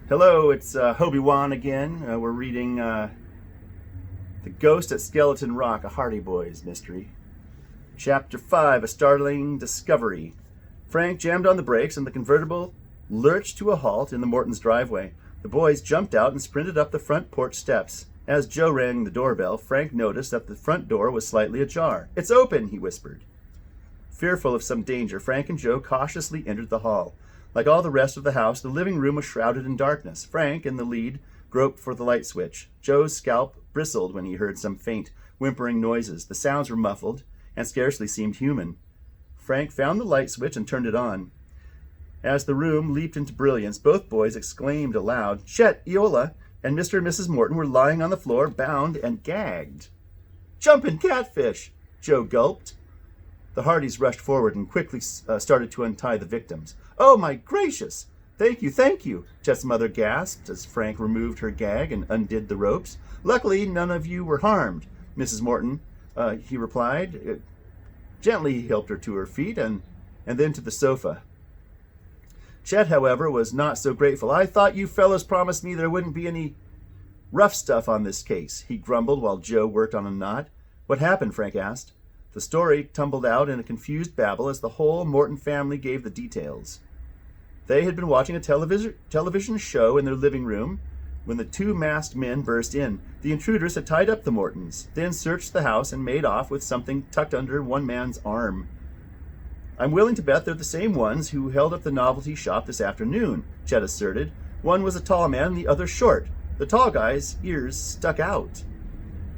Hello, it's Hobie-Wan again. We're reading The Ghost at Skeleton Rock, a Hardy Boys mystery. Chapter 5, A Startling Discovery. Frank jammed on the brakes and the convertible lurched to a halt in the Morton's driveway. The boys jumped out and sprinted up the front porch steps. As Joe rang the doorbell, Frank noticed that the front door was slightly ajar. "It's open," he whispered. Fearful of some danger, Frank and Joe cautiously entered the hall. Like all the rest of the house, the living room was shrouded in darkness. Frank, in the lead, groped for the light switch. Joe's scalp bristled when he heard some faint, whimpering noises. The sounds were muffled and scarcely seemed human. Frank found the light switch and turned it on. As the room leaped into brilliance, both boys exclaimed aloud. Chet, Eola, and Mr. and Mrs. Morton were lying on the floor, bound and gagged. "Jumpin' catfish!" Joe gulped. The Hardys rushed forward and quickly started to untie the victims. "Oh, my gracious! Thank you, Chet's mother gasped as Frank removed her gag and undid the ropes. "Luckily, none of you were harmed, Mrs. Morton," he replied. Gently he helped her to her feet and then to the sofa. Chet, however, was not so grateful. "I thought you fellows promised me there wouldn't be any rough stuff on this case," he grumbled while Joe worked on a knot. "What happened?" Frank asked. The story tumbled out in a confused babble as the whole Morton family gave the details. They had been watching a television show in their living room when the two masked men burst in. The intruders had tied up the Mortons, then searched the house and made off with something tucked under one man's arm. "I'm willing to bet they're the same ones who held up the novelty shop this afternoon," Chet asserted. "One was a tall man and the other short. The tall guy's ears stuck out."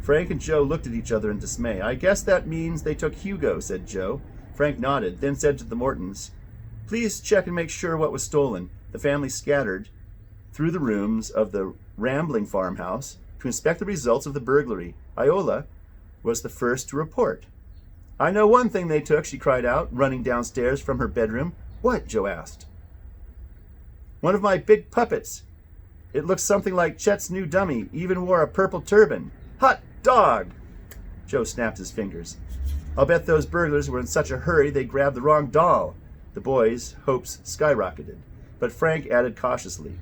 Frank and Joe looked at each other in dismay. "I guess that means they took Hugo," said Joe. Frank nodded, then said to the Mortons, "Please check and make sure what was stolen." The family scattered through the rooms of the rambling farmhouse to inspect the results of the burglary. Iola was the first to report. "I know one thing they took," she cried out, running downstairs from her bedroom. "What?" Joe asked. "One of my big puppets. It looks something like Chet's new dummy, even wore a purple turban. Hot dog!" Joe snapped his fingers. "I'll bet those burglars were in such a hurry they grabbed the wrong doll." The boys' hopes skyrocketed, but Frank added cautiously,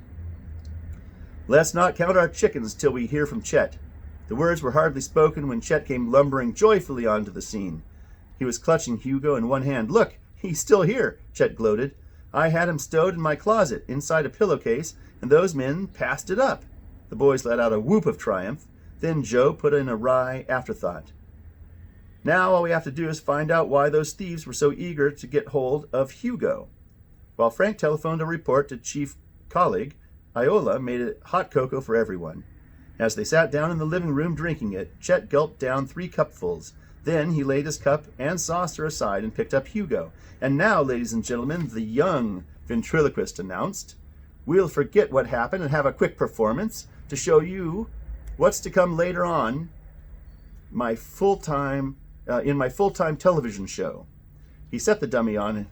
"Let's not count our chickens till we hear from Chet." The words were hardly spoken when Chet came lumbering joyfully onto the scene. He was clutching Hugo in one hand. "Look, he's still here," Chet gloated. "I had him stowed in my closet, inside a pillowcase, and those men passed it up." The boys let out a whoop of triumph. Then Joe put in a wry afterthought. "Now all we have to do is find out why those thieves were so eager to get hold of Hugo." While Frank telephoned a report to Chief Colleague, Iola made it hot cocoa for everyone. As they sat down in the living room drinking it, Chet gulped down 3 cupfuls. Then he laid his cup and saucer aside and picked up Hugo. "And now, ladies and gentlemen," the young ventriloquist announced, "we'll forget what happened and have a quick performance to show you what's to come later on in my full-time television show." He set the dummy on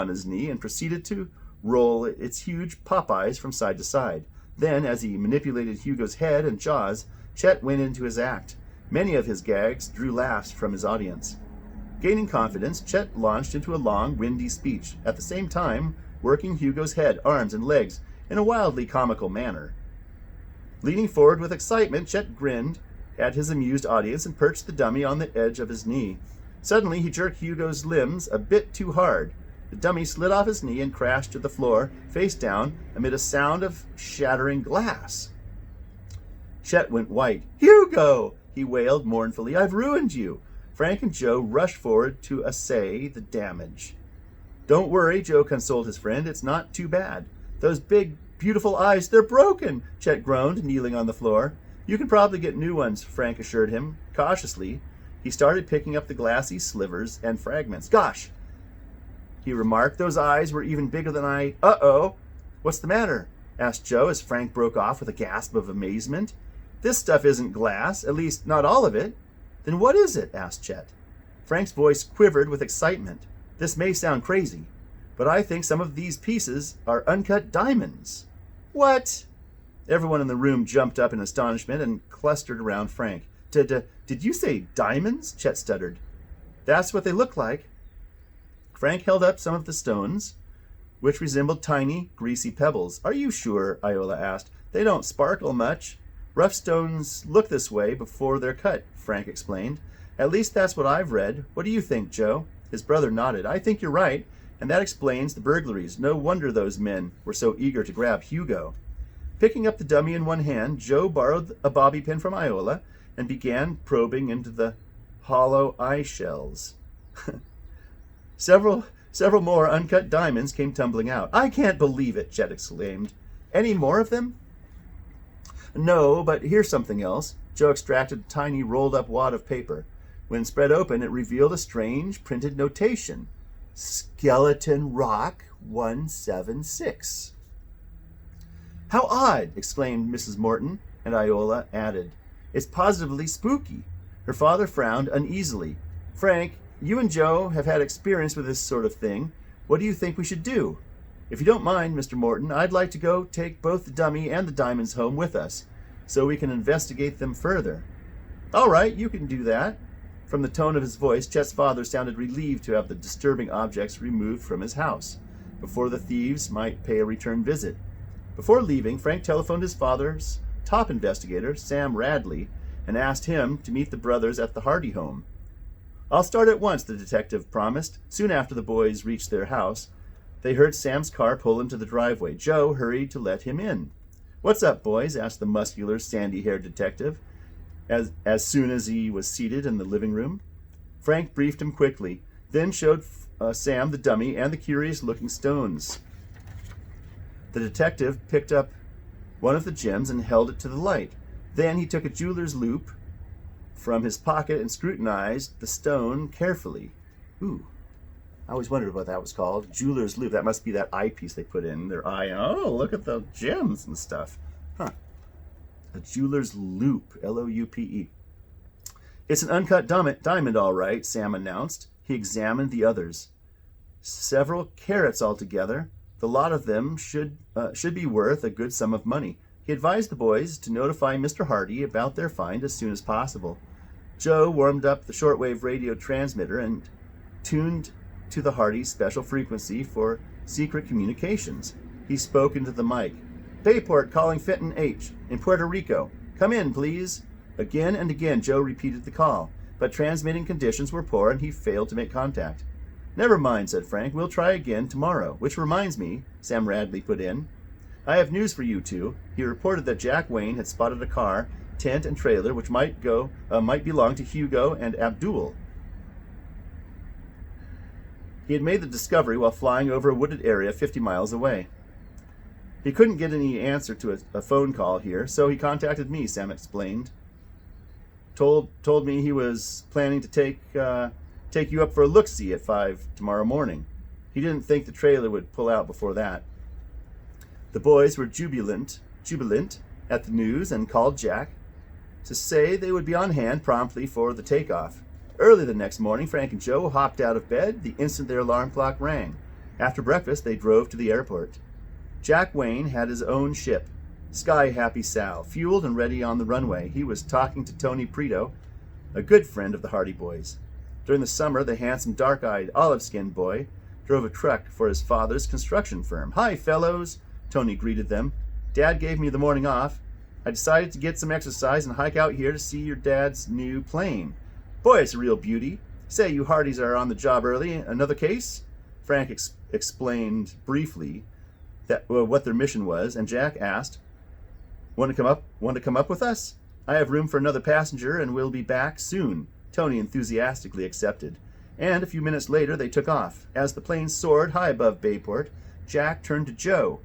his knee and proceeded to roll its huge pop eyes from side to side. Then, as he manipulated Hugo's head and jaws, Chet went into his act. Many of his gags drew laughs from his audience. Gaining confidence, Chet launched into a long, windy speech, at the same time working Hugo's head, arms, and legs in a wildly comical manner. Leaning forward with excitement, Chet grinned at his amused audience and perched the dummy on the edge of his knee. Suddenly, he jerked Hugo's limbs a bit too hard. The dummy slid off his knee and crashed to the floor, face down, amid a sound of shattering glass. Chet went white. "Hugo!" he wailed mournfully. "I've ruined you." Frank and Joe rushed forward to assay the damage. "Don't worry," Joe consoled his friend. "It's not too bad. Those big, beautiful eyes, they're broken," Chet groaned, kneeling on the floor. "You can probably get new ones," Frank assured him. Cautiously, he started picking up the glassy slivers and fragments. "Gosh," he remarked, "those eyes were even bigger than I—" "Uh-oh! What's the matter?" asked Joe as Frank broke off with a gasp of amazement. "This stuff isn't glass, at least not all of it." "Then what is it?" asked Chet. Frank's voice quivered with excitement. "This may sound crazy, but I think some of these pieces are uncut diamonds." "What?" Everyone in the room jumped up in astonishment and clustered around Frank. Did you say diamonds?" Chet stuttered. "That's what they look like." Frank held up some of the stones. which resembled tiny, greasy pebbles. "Are you sure?" Iola asked. "They don't sparkle much." "Rough stones look this way before they're cut," Frank explained. "At least that's what I've read. What do you think, Joe?" His brother nodded. "I think you're right, and that explains the burglaries. No wonder those men were so eager to grab Hugo." Picking up the dummy in one hand, Joe borrowed a bobby pin from Iola and began probing into the hollow eye shells. Several more uncut diamonds came tumbling out. "I can't believe it," Chet exclaimed. "Any more of them?" "No, but here's something else." Joe extracted a tiny rolled-up wad of paper. When spread open, it revealed a strange printed notation. "Skeleton Rock 176. "How odd!" exclaimed Mrs. Morton, and Iola added, "It's positively spooky." Her father frowned uneasily. "Frank, you and Joe have had experience with this sort of thing. What do you think we should do?" "If you don't mind, Mr. Morton, I'd like to go take both the dummy and the diamonds home with us, so we can investigate them further." "All right, you can do that." From the tone of his voice, Chet's father sounded relieved to have the disturbing objects removed from his house, before the thieves might pay a return visit. Before leaving, Frank telephoned his father's top investigator, Sam Radley, and asked him to meet the brothers at the Hardy home. "I'll start at once," the detective promised. Soon after the boys reached their house, they heard Sam's car pull into the driveway. Joe hurried to let him in. "What's up, boys?" asked the muscular, sandy-haired detective, as soon as he was seated in the living room. Frank briefed him quickly, then showed Sam the dummy and the curious-looking stones. The detective picked up one of the gems and held it to the light. Then he took a jeweler's loupe from his pocket and scrutinized the stone carefully. Ooh, I always wondered what that was called. Jeweler's loupe. That must be that eyepiece they put in their eye. Oh, look at the gems and stuff. Huh. A jeweler's loupe, L-O-U-P-E. "It's an uncut diamond, all right," Sam announced. He examined the others. "Several carats altogether. The lot of them should be worth a good sum of money." He advised the boys to notify Mr. Hardy about their find as soon as possible. Joe warmed up the shortwave radio transmitter and tuned to the Hardy special frequency for secret communications. He spoke into the mic. "Bayport calling Fenton H. in Puerto Rico. Come in, please." Again and again Joe repeated the call, but transmitting conditions were poor and he failed to make contact. "Never mind," said Frank. "We'll try again tomorrow. Which reminds me," Sam Radley put in, "I have news for you two." He reported that Jack Wayne had spotted a car, tent, and trailer which might belong to Hugo and Abdul. He had made the discovery while flying over a wooded area 50 miles away. "He couldn't get any answer to a phone call here, so he contacted me," Sam explained. Told me he was planning to take you up for a look-see at 5 tomorrow morning. He didn't think the trailer would pull out before that." The boys were jubilant at the news and called Jack to say they would be on hand promptly for the takeoff. Early the next morning, Frank and Joe hopped out of bed the instant their alarm clock rang. After breakfast, they drove to the airport. Jack Wayne had his own ship, Sky Happy Sal, fueled and ready on the runway. He was talking to Tony Preto, a good friend of the Hardy boys. During the summer, the handsome, dark-eyed, olive-skinned boy drove a truck for his father's construction firm. "Hi, fellows," Tony greeted them. "Dad gave me the morning off. I decided to get some exercise and hike out here to see your dad's new plane. Boy, it's a real beauty. Say, you Hardys are on the job early. Another case?" Frank explained briefly what their mission was, and Jack asked, Want to come up with us? I have room for another passenger, and we'll be back soon." Tony enthusiastically accepted, and a few minutes later they took off. As the plane soared high above Bayport, Jack turned to Joe.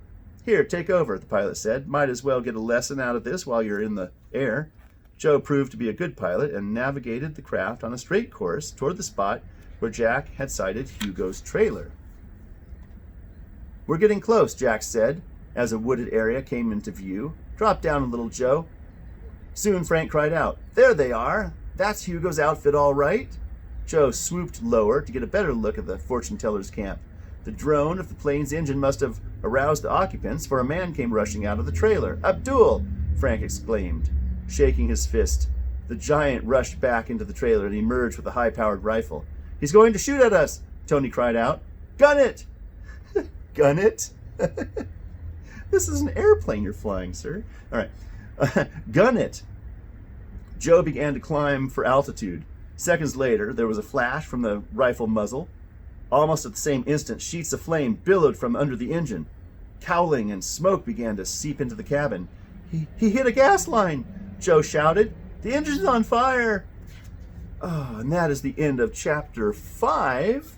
"Here, take over," the pilot said. "Might as well get a lesson out of this while you're in the air." Joe proved to be a good pilot and navigated the craft on a straight course toward the spot where Jack had sighted Hugo's trailer. "We're getting close," Jack said, as a wooded area came into view. "Drop down a little, Joe." Soon Frank cried out, "There they are! That's Hugo's outfit, all right." Joe swooped lower to get a better look at the fortune-teller's camp. The drone of the plane's engine must have aroused the occupants, for a man came rushing out of the trailer. "Abdul!" Frank exclaimed, shaking his fist. The giant rushed back into the trailer and emerged with a high-powered rifle. "He's going to shoot at us!" Tony cried out. "Gun it!" Gun it? This is an airplane you're flying, sir. All right. Gun it. Joe began to climb for altitude. Seconds later, there was a flash from the rifle muzzle. Almost at the same instant, sheets of flame billowed from under the engine. Cowling and smoke began to seep into the cabin. He hit a gas line, Joe shouted. The engine's on fire. Oh, and that is the end of chapter 5.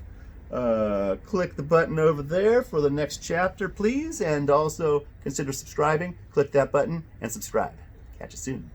Click the button over there for the next chapter, please. And also consider subscribing. Click that button and subscribe. Catch you soon.